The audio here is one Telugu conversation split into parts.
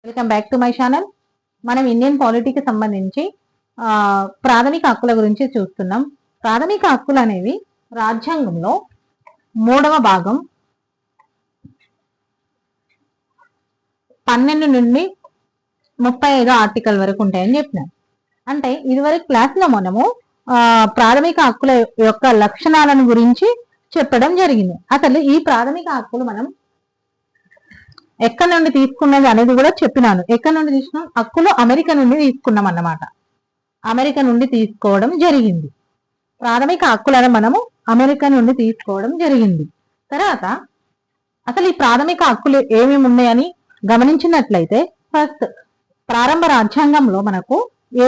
Welcome back to my channel. మనం ఇండియన్ పాలిటీకి సంబంధించి ప్రాథమిక హక్కుల గురించి చూస్తున్నాం. ప్రాథమిక హక్కులు అనేవి రాజ్యాంగంలో 3వ భాగం 12 నుండి 35 ఆర్టికల్ వరకు ఉంటాయని చెప్పినాం. అంటే ఇదివరకు క్లాస్లో మనము ప్రాథమిక హక్కుల యొక్క లక్షణాలను గురించి చెప్పడం జరిగింది. అసలు ఈ ప్రాథమిక హక్కులు మనం ఎక్కడి నుండి తీసుకున్నది అనేది కూడా చెప్పినాను. ఎక్కడి నుండి తీసుకున్నాం? హక్కులు అమెరికా నుండి తీసుకున్నాం అన్నమాట. అమెరికా నుండి తీసుకోవడం జరిగింది. ప్రాథమిక హక్కులను మనము అమెరికా నుండి తీసుకోవడం జరిగింది. తర్వాత అసలు ఈ ప్రాథమిక హక్కులు ఏమేమి ఉన్నాయని గమనించినట్లయితే, ఫస్ట్ ప్రారంభ రాజ్యాంగంలో మనకు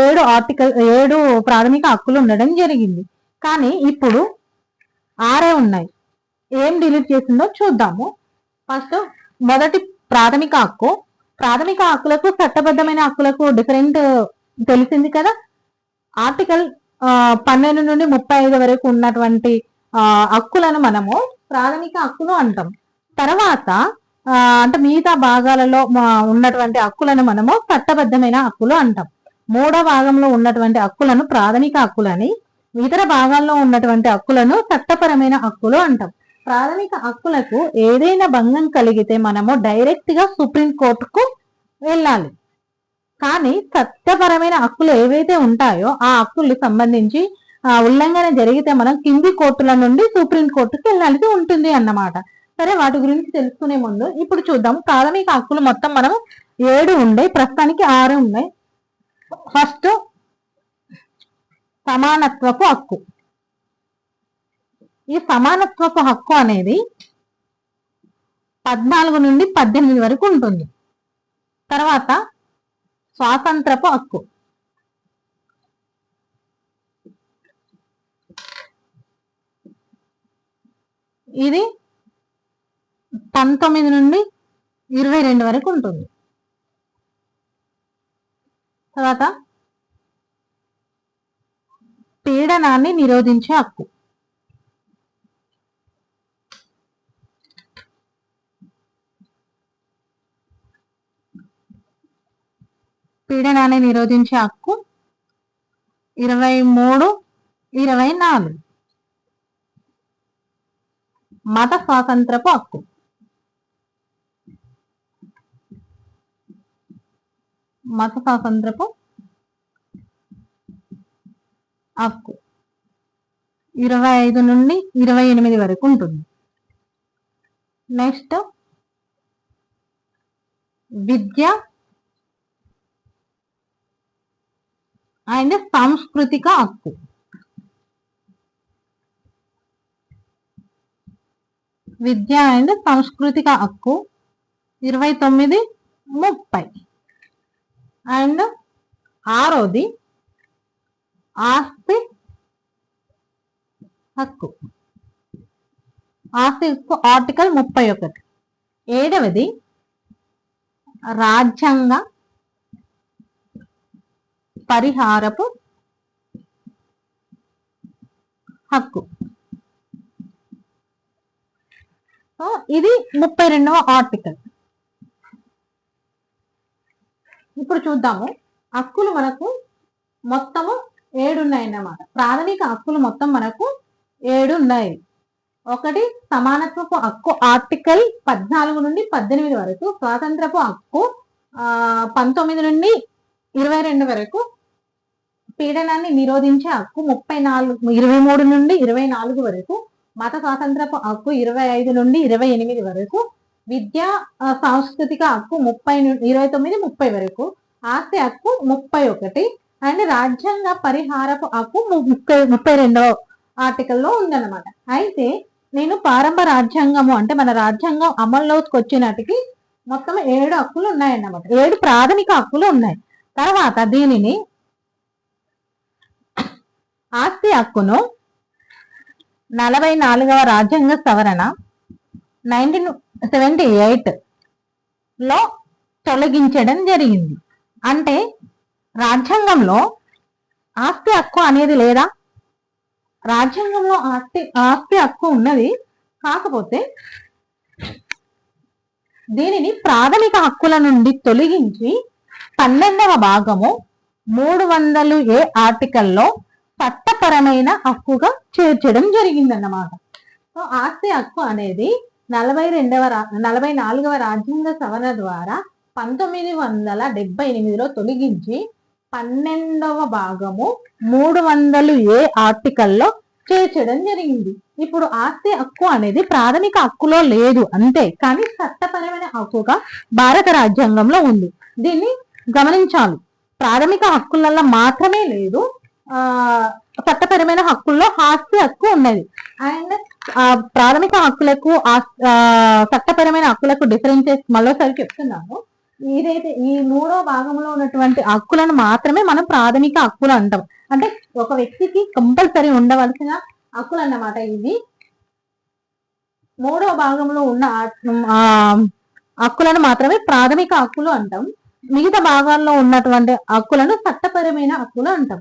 7 ప్రాథమిక హక్కులు ఉండడం జరిగింది. కానీ ఇప్పుడు 6 ఉన్నాయి. ఏం డిలీట్ చేసిందో చూద్దాము. ఫస్ట్ మొదటి ప్రాథమిక హక్కు. ప్రాథమిక హక్కులకు చట్టబద్ధమైన హక్కులకు డిఫరెంట్ తెలిసింది కదా. ఆర్టికల్ 12 నుండి 35 వరకు ఉన్నటువంటి హక్కులను మనము ప్రాథమిక హక్కులు అంటాం. తర్వాత అంటే మిగతా భాగాలలో ఉన్నటువంటి హక్కులను మనము చట్టబద్ధమైన హక్కులు అంటాం. 3వ భాగంలో ఉన్నటువంటి హక్కులను ప్రాథమిక హక్కులని, ఇతర భాగాల్లో ఉన్నటువంటి హక్కులను చట్టపరమైన హక్కులు అంటాం. ప్రాథమిక హక్కులకు ఏదైనా భంగం కలిగితే మనము డైరెక్ట్ గా సుప్రీంకోర్టుకు వెళ్ళాలి. కానీ చట్టపరమైన హక్కులు ఏవైతే ఉంటాయో ఆ హక్కులు సంబంధించి ఉల్లంఘన జరిగితే మనం కింది కోర్టుల నుండి సుప్రీంకోర్టుకు వెళ్ళాల్సి ఉంటుంది అన్నమాట. సరే, వాటి గురించి తెలుసుకునే ముందు ఇప్పుడు చూద్దాం. ప్రాథమిక హక్కులు మొత్తం మనం 7 ఉన్నాయి, ప్రస్తుతానికి 6 ఉన్నాయి. ఫస్ట్ సమానత్వపు హక్కు. ఈ సమానత్వపు హక్కు అనేది 14 నుండి 18 వరకు ఉంటుంది. తర్వాత స్వాతంత్రపు హక్కు. ఇది 19 నుండి 22 వరకు ఉంటుంది. తర్వాత పీడనాన్ని నిరోధించే హక్కు. పీడనాన్ని నిరోధించే హక్కు 23, 24. మత స్వాతంత్రపు హక్కు. మత స్వాతంత్రపు హక్కు 25 నుండి 28 వరకు ఉంటుంది. నెక్స్ట్ విద్య అండ్ సాంస్కృతిక హక్కు. విద్య అండ్ సాంస్కృతిక హక్కు 29, 30. అండ్ 6వది ఆస్తి హక్కు. ఆస్తి హక్కు ఆర్టికల్ 31. 7వది రాజ్యాంగ పరిహారపు హక్కు. ఇది 32వ ఆర్టికల్. ఇప్పుడు చూద్దాము. హక్కులు మనకు మొత్తము 7 ఉన్నాయన్నమాట. ప్రాథమిక హక్కులు మొత్తం మనకు 7 ఉన్నాయి. ఒకటి సమానత్వపు హక్కు ఆర్టికల్ 14 నుండి 18 వరకు. స్వాతంత్రపు హక్కు 19 నుండి 22 వరకు. పీడనాన్ని నిరోధించే హక్కు 23 నుండి 24 వరకు. మత స్వాతంత్రపు హక్కు 25 నుండి 28 వరకు. విద్యా సాంస్కృతిక హక్కు 29, 30 వరకు. ఆస్తి హక్కు 31. అండ్ రాజ్యాంగ పరిహారపు హక్కు 32వ ఆర్టికల్లో ఉందన్నమాట. అయితే నేను ప్రారంభ రాజ్యాంగము అంటే మన రాజ్యాంగం అమల్లోకి వచ్చినట్టుకి మొత్తం 7 హక్కులు ఉన్నాయన్నమాట. 7 ప్రాథమిక హక్కులు ఉన్నాయి. తర్వాత దీనిని ఆస్తి హక్కును 44వ రాజ్యాంగ సవరణ 1978 లో తొలగించడం జరిగింది. అంటే రాజ్యాంగంలో ఆస్తి హక్కు అనేది లేదా? రాజ్యాంగంలో ఆస్తి హక్కు ఉన్నది. కాకపోతే దీనిని ప్రాథమిక హక్కుల నుండి తొలగించి 12వ భాగము 300A ఆర్టికల్లో చట్టపరమైన హక్కుగా చేర్చడం జరిగిందన్నమాట. సో ఆస్తి హక్కు అనేది 44వ రాజ్యాంగ సవరణ ద్వారా 1978లో తొలగించి 12వ భాగము 300A ఆర్టికల్లో చేర్చడం జరిగింది. ఇప్పుడు ఆస్తి హక్కు అనేది ప్రాథమిక హక్కులో లేదు అంతే, కానీ చట్టపరమైన హక్కుగా భారత రాజ్యాంగంలో ఉంది. దీన్ని గమనించాలి. ప్రాథమిక హక్కులలో మాత్రమే లేదు, చట్టపరమైన హక్కుల్లో ఆస్తి హక్కు ఉన్నది. అండ్ ప్రాథమిక హక్కులకు చట్టపరమైన హక్కులకు డిఫరెన్సెస్ మరోసారి చెప్తున్నాను. ఏదైతే ఈ 3వ భాగంలో ఉన్నటువంటి హక్కులను మాత్రమే మనం ప్రాథమిక హక్కులు అంటాం. అంటే ఒక వ్యక్తికి కంపల్సరీ ఉండవలసిన హక్కులు అన్నమాట. ఇది 3వ భాగంలో ఉన్న హక్కులను మాత్రమే ప్రాథమిక హక్కులు అంటాం. మిగతా భాగాల్లో ఉన్నటువంటి హక్కులను చట్టపరమైన హక్కులు అంటాం.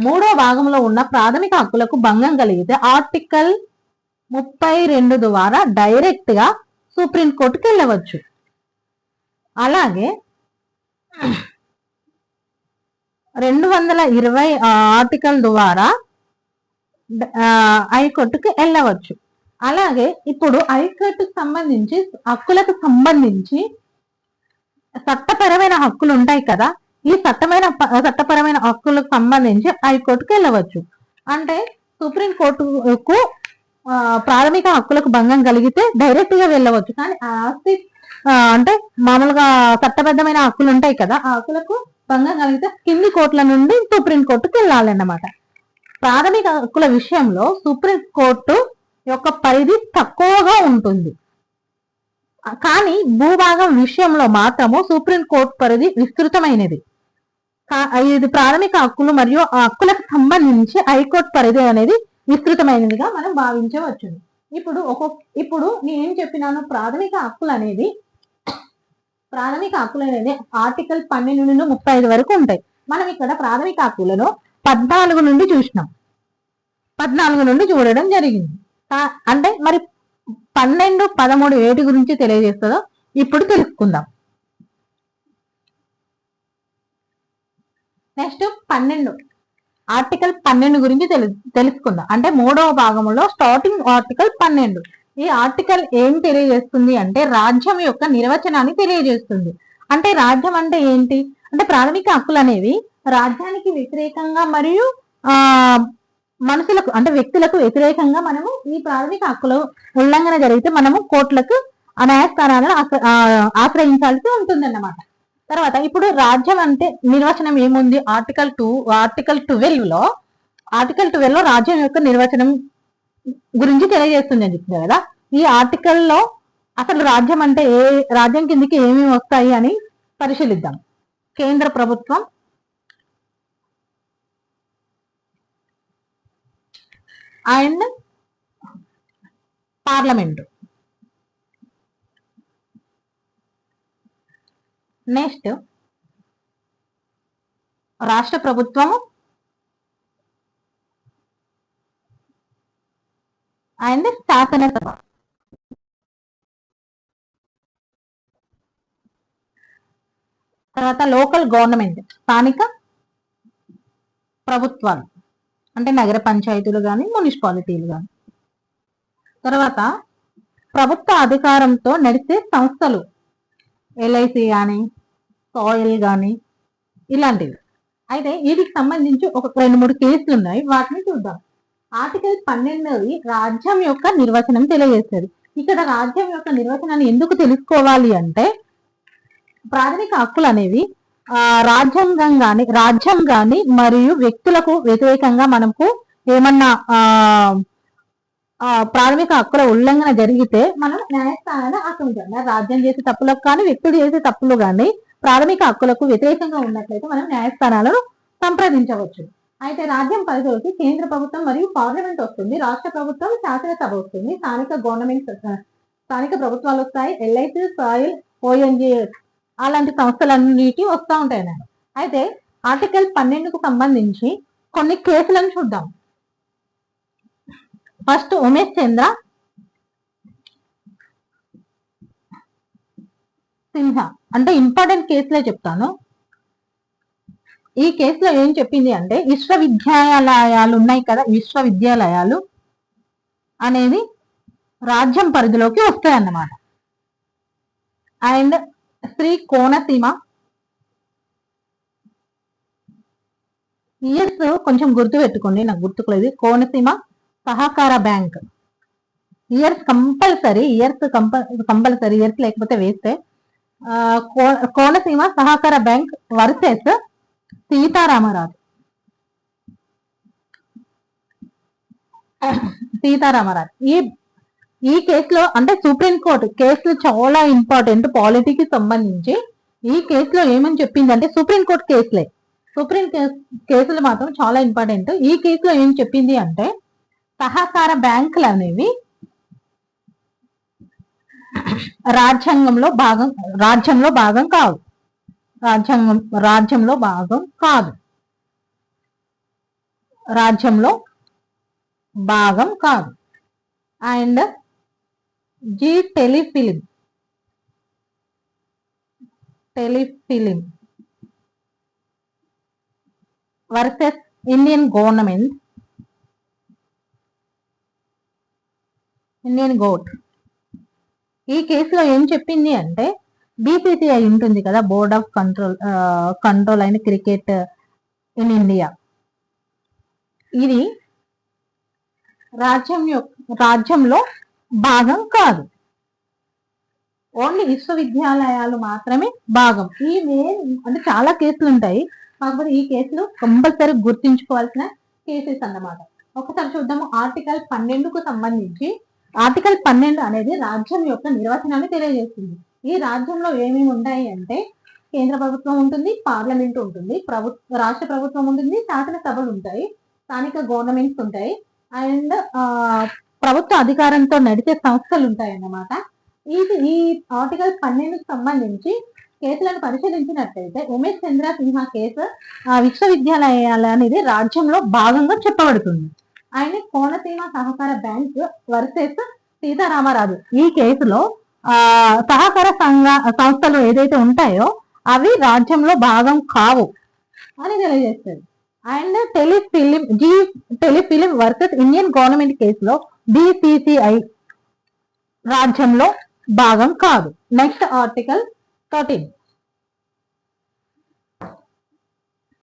మూడవ భాగంలో ఉన్న ప్రాథమిక హక్కులకు భంగం కలిగితే ఆర్టికల్ 32 ద్వారా డైరెక్ట్ గా సుప్రీంకోర్టుకి వెళ్ళవచ్చు. అలాగే 220 ఆర్టికల్ ద్వారా హైకోర్టుకి వెళ్ళవచ్చు. అలాగే ఇప్పుడు హైకోర్టుకు సంబంధించి హక్కులకు సంబంధించి చట్టపరమైన హక్కులు ఉంటాయి కదా, ఈ చట్టపరమైన హక్కులకు సంబంధించి హైకోర్టుకు వెళ్ళవచ్చు. అంటే సుప్రీంకోర్టుకు ప్రాథమిక హక్కులకు భంగం కలిగితే డైరెక్ట్ గా వెళ్ళవచ్చు. కానీ ఆస్తి అంటే మామూలుగా చట్టబద్ధమైన హక్కులు ఉంటాయి కదా, ఆ హక్కులకు భంగం కలిగితే కింది కోర్టుల నుండి సుప్రీంకోర్టుకు వెళ్ళాలన్నమాట. ప్రాథమిక హక్కుల విషయంలో సుప్రీంకోర్టు యొక్క పరిధి తక్కువగా ఉంటుంది, కానీ భూభాగం విషయంలో మాత్రము సుప్రీంకోర్టు పరిధి విస్తృతమైనది. ఇది ప్రాథమిక హక్కులు మరియు హక్కులకు సంబంధించి హైకోర్టు పరిధి అనేది విస్తృతమైనదిగా మనం భావించవచ్చు. ఇప్పుడు నేనేం చెప్పినాను, ప్రాథమిక హక్కులు అనేది ఆర్టికల్ 12 నుండి 35 వరకు ఉంటాయి. మనం ఇక్కడ ప్రాథమిక హక్కులను 14 నుండి చూసినాం, 14 నుండి చూడడం జరిగింది. అంటే మరి 12, 13 వేటి గురించి తెలియజేస్తుందో ఇప్పుడు తెలుసుకుందాం. నెక్స్ట్ ఆర్టికల్ 12 గురించి తెలుసుకుందాం. అంటే 3వ భాగంలో స్టార్టింగ్ ఆర్టికల్ 12. ఈ ఆర్టికల్ ఏం తెలియజేస్తుంది అంటే రాజ్యం యొక్క నిర్వచనాన్ని తెలియజేస్తుంది. అంటే రాజ్యం అంటే ఏంటి అంటే ప్రాథమిక హక్కులు అనేవి రాజ్యానికి వ్యతిరేకంగా మరియు మనుషులకు అంటే వ్యక్తులకు వ్యతిరేకంగా మనము ఈ ప్రాథమిక హక్కుల ఉల్లంఘన జరిగితే మనము కోర్టులకు న్యాయస్థానాలను ఆశ్రయించాల్సి ఉంటుందన్నమాట. తర్వాత ఇప్పుడు రాజ్యం అంటే నిర్వచనం ఏముంది, ఆర్టికల్ 12లో రాజ్యం యొక్క నిర్వచనం గురించి తెలియజేస్తుంది అని చెప్తుంది కదా. ఈ ఆర్టికల్లో అసలు రాజ్యం అంటే రాజ్యం కిందికి ఏమేమి వస్తాయి అని పరిశీలిద్దాం. కేంద్ర ప్రభుత్వం, అండ్ పార్లమెంటు. నెక్స్ట్ రాష్ట్ర ప్రభుత్వము అండ్ శాసనసభ. తర్వాత లోకల్ గవర్నమెంట్, స్థానిక ప్రభుత్వాలు అంటే నగర పంచాయతీలు కానీ మున్సిపాలిటీలు కానీ. తర్వాత ప్రభుత్వ అధికారంతో నడిచే సంస్థలు, ఎల్ఐసి కానీ సాయిల్ కానీ ఇలాంటివి. అయితే వీటికి సంబంధించి ఒక 2-3 కేసులు ఉన్నాయి, వాటిని చూద్దాం. ఆర్టికల్ 12 రాజ్యం యొక్క నిర్వచనం తెలియజేస్తుంది. ఇక్కడ రాజ్యం యొక్క నిర్వచనాన్ని ఎందుకు తెలుసుకోవాలి అంటే ప్రాథమిక హక్కులు అనేవి రాజ్యం గాని మరియు వ్యక్తులకు వ్యతిరేకంగా మనకు ఏమన్నా ప్రాథమిక హక్కుల ఉల్లంఘన జరిగితే మనం న్యాయస్థానాన్ని ఆశ్రయించాలి. రాజ్యం చేసే తప్పులకు కానీ వ్యక్తులు చేసే తప్పులు కానీ ప్రాథమిక హక్కులకు వ్యతిరేకంగా ఉన్నట్లయితే మనం న్యాయస్థానాలను సంప్రదించవచ్చు. అయితే రాజ్యం పరిధిలోకి కేంద్ర ప్రభుత్వం మరియు పార్లమెంట్ వస్తుంది, రాష్ట్ర ప్రభుత్వం శాసనసభ వస్తుంది, స్థానిక ప్రభుత్వాలు వస్తాయి, ఎల్ఐసి, సాయిల్, ఓఎన్జిఎస్ అలాంటి సంస్థలన్నిటి వస్తూ ఉంటాయి అన్నాడు. అయితే ఆర్టికల్ 12కు సంబంధించి కొన్ని కేసులను చూద్దాం. ఫస్ట్ ఉమేష్ చంద్ర సిన్హా అంటే ఇంపార్టెంట్ కేసులే చెప్తాను. ఈ కేసులో ఏం చెప్పింది అంటే విశ్వవిద్యాలయాలు ఉన్నాయి కదా, విశ్వవిద్యాలయాలు అనేది రాజ్యం పరిధిలోకి వస్తాయన్నమాట. అండ్ శ్రీ కోనసీమ ఇయర్స్ కొంచెం గుర్తు పెట్టుకోండి, నాకు గుర్తుకులేదు. కోనసీమ సహకార బ్యాంక్ ఇయర్స్ కంపల్సరీ, ఇయర్స్ లేకపోతే వేస్తే కోనసీమ సహకార బ్యాంక్ వర్సెస్ సీతారామరాజు. ఈ కేసులో అంటే సుప్రీంకోర్టు కేసులు చాలా ఇంపార్టెంట్ పాలిటీకి సంబంధించి. ఈ కేసులో ఏమని చెప్పింది అంటే సుప్రీంకోర్టు కేసులు మాత్రం చాలా ఇంపార్టెంట్. ఈ కేసులో ఏం చెప్పింది అంటే సహకార బ్యాంకులు అనేవి రాజ్యంలో భాగం కాదు. And Zee telefilm versus Indian గోట్. ఈ కేసులో ఏం చెప్పింది అంటే బీసీసీఐ ఉంటుంది కదా, బోర్డ్ ఆఫ్ కంట్రోల్ అయిన క్రికెట్ ఇన్ ఇండియా, ఇది రాజ్యంలో భాగం కాదు, ఓన్లీ విశ్వవిద్యాలయాలు మాత్రమే భాగం. ఈ అంటే చాలా కేసులు ఉంటాయి, కాకపోతే ఈ కేసులు కంపల్సరీ గుర్తుంచుకోవాల్సిన కేసెస్ అన్నమాట. ఒకసారి చూద్దాము. ఆర్టికల్ 12కు సంబంధించి ఆర్టికల్ 12 అనేది రాజ్యం యొక్క నిర్వచనాన్ని తెలియజేస్తుంది. ఈ రాజ్యంలో ఏమేమి ఉంటాయి అంటే కేంద్ర ప్రభుత్వం ఉంటుంది, పార్లమెంట్ ఉంటుంది, రాష్ట్ర ప్రభుత్వం ఉంటుంది, శాసనసభలు ఉంటాయి, స్థానిక గవర్నమెంట్స్ ఉంటాయి, అండ్ ప్రభుత్వ అధికారంతో నడిచే సంస్థలు ఉంటాయి అన్నమాట. ఈ ఆర్టికల్ 12కు సంబంధించి కేసులను పరిశీలించినట్లయితే ఉమేష్ చంద్ర సిన్హా కేసు విశ్వవిద్యాలయాలు అనేది రాజ్యంలో భాగంగా చెప్పబడుతుంది. ఆయన కోనసీమ సహకార బ్యాంక్ వర్సెస్ సీతారామరాజు, ఈ కేసులో సహకార సంస్థలు ఏదైతే ఉంటాయో అవి రాజ్యంలో భాగం కావు అని తెలియజేస్తుంది. And telefilm versus Indian government కేసులో బీసీసీఐ రాజ్యంలో భాగం కాదు. Next article 13.